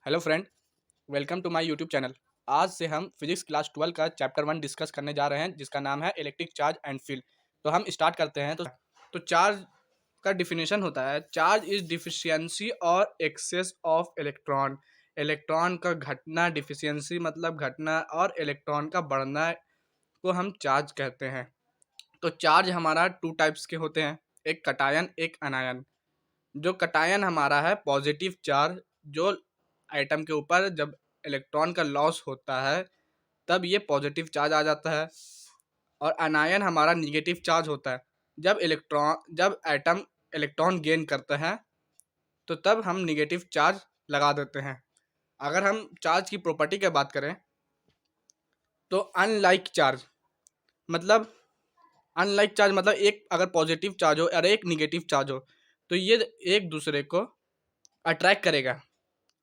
Hello friend, welcome to my YouTube channel. आज से हम फिजिक्स क्लास 12 का चैप्टर 1 डिस्कस करने जा रहे हैं, जिसका नाम है इलेक्ट्रिक चार्ज एंड फील्ड। तो हम स्टार्ट करते हैं। तो चार्ज का डिफिनेशन होता है, चार्ज इज डिफिशियंसी और एक्सेस ऑफ इलेक्ट्रॉन। इलेक्ट्रॉन का घटना, डिफिशियंसी मतलब घटना, और इलेक्ट्रॉन का बढ़ना को हम चार्ज कहते हैं। तो चार्ज हमारा टू टाइप्स के होते हैं, एक कटायन, एक अनायन। जो कटायन हमारा है पॉजिटिव चार्ज, जो एटम के ऊपर जब इलेक्ट्रॉन का लॉस होता है तब ये पॉजिटिव चार्ज आ जाता है। और अनायन हमारा निगेटिव चार्ज होता है, जब एटम इलेक्ट्रॉन गेन करता है तो तब हम निगेटिव चार्ज लगा देते हैं। अगर हम चार्ज की प्रॉपर्टी की बात करें तो मतलब अनलाइक चार्ज मतलब एक अगर पॉजिटिव चार्ज हो और एक निगेटिव चार्ज हो तो ये एक दूसरे को अट्रैक्ट करेगा।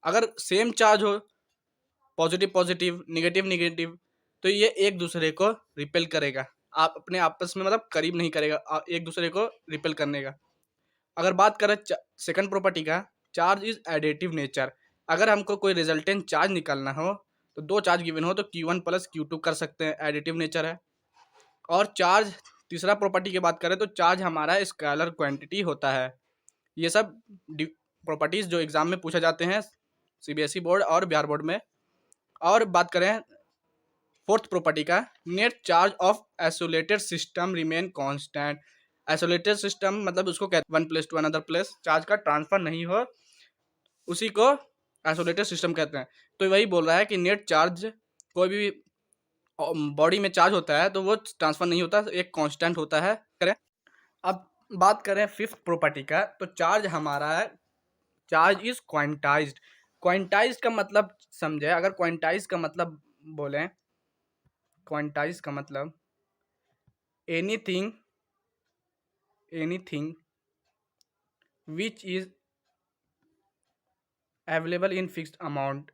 अगर सेम चार्ज हो, पॉजिटिव पॉजिटिव नेगेटिव नेगेटिव, तो ये एक दूसरे को रिपेल करेगा। आप अपने आपस में मतलब करीब नहीं करेगा, एक दूसरे को रिपेल करने का। अगर बात करें सेकंड प्रॉपर्टी का, चार्ज इज एडिटिव नेचर। अगर हमको कोई रिजल्टेंट चार्ज निकालना हो तो दो चार्ज गिवन हो तो Q1 प्लस Q2 कर सकते हैं, एडिटिव नेचर है। और चार्ज तीसरा प्रॉपर्टी की बात करें तो चार्ज हमारा स्केलर क्वांटिटी होता है। ये सब प्रॉपर्टीज जो एग्जाम में पूछे जाते हैं, CBSE बोर्ड और बिहार बोर्ड में। और बात करें फोर्थ प्रॉपर्टी का, net charge of isolated system remain constant. Isolated system मतलब उसको कहते हैं one place to another place, charge का ट्रांसफर नहीं हो उसी को आइसोलेटेड सिस्टम कहते हैं। तो वही बोल रहा है कि नेट चार्ज, कोई भी बॉडी में चार्ज होता है तो वो ट्रांसफर नहीं होता, एक कांस्टेंट होता है। करें अब बात करें फिफ्थ प्रॉपर्टी का, तो चार्ज हमारा है, चार्ज इज क्वांटाइज्ड। क्वांटाइज्ड का मतलब समझे, अगर क्वांटाइज का मतलब बोलें, क्वांटाइज का मतलब anything anything which is available in fixed amount.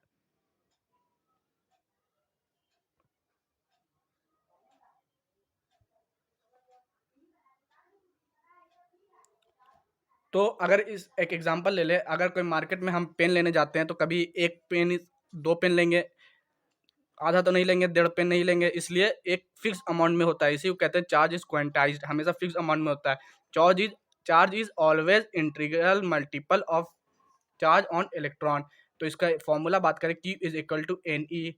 तो अगर इस एक एग्जांपल ले ले, अगर कोई मार्केट में हम पेन लेने जाते हैं तो कभी एक पेन, दो पेन लेंगे, आधा तो नहीं लेंगे, डेढ़ पेन नहीं लेंगे, इसलिए एक फिक्स अमाउंट में होता है। इसी को कहते हैं चार्ज इज क्वांटाइज्ड, हमेशा फिक्स अमाउंट में होता है। Charge is always integral multiple of charge on electron. तो इसका फॉर्मूला बात करें, Q is equal to NE।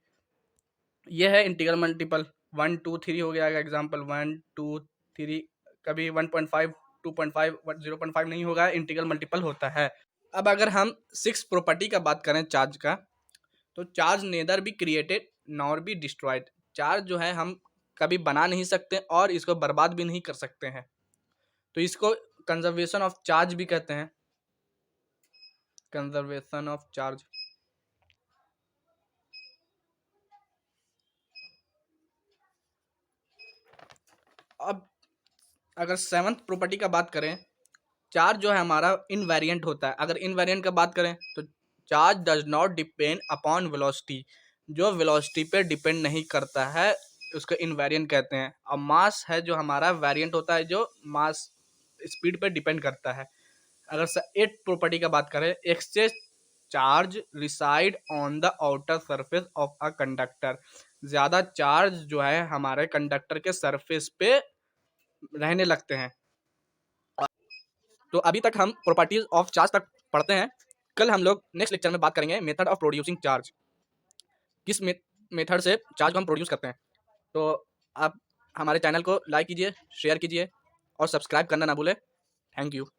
ये है इंटीग्रल मल्टीपल, 1 2 3 हो गया एग्जाम्पल, 1 2 3, कभी 1.5 2.5 0.5 नहीं होगा, इंटीग्रल मल्टीपल होता है। अब अगर हम सिक्स प्रॉपर्टी का बात करें चार्ज का, तो charge nether be created nor be destroyed. Charge जो है हम कभी बना नहीं सकते और इसको बर्बाद भी नहीं कर सकते हैं, तो इसको कंजर्वेशन ऑफ चार्ज भी कहते हैं, कंजर्वेशन ऑफ चार्ज। अब अगर सेवंथ प्रॉपर्टी का बात करें, चार्ज जो है हमारा इनवेरिएंट होता है। अगर इनवेरिएंट का बात करें तो charge does not depend upon velocity. जो वेलोसिटी पे डिपेंड नहीं करता है उसको इनवेरिएंट कहते हैं। और मास है जो हमारा वेरिएंट होता है, जो मास स्पीड पे डिपेंड करता है। अगर एट प्रॉपर्टी का बात करें, exchange charge reside on the outer surface of a conductor. ज़्यादा चार्ज जो है हमारे कंडक्टर के सरफेस पे रहने लगते हैं। तो अभी तक हम प्रॉपर्टीज ऑफ चार्ज तक पढ़ते हैं। कल हम लोग नेक्स्ट लेक्चर में बात करेंगे मेथड ऑफ प्रोड्यूसिंग चार्ज, किस मेथड से चार्ज को हम प्रोड्यूस करते हैं। तो आप हमारे चैनल को लाइक कीजिए, शेयर कीजिए और सब्सक्राइब करना ना भूलें। Thank you.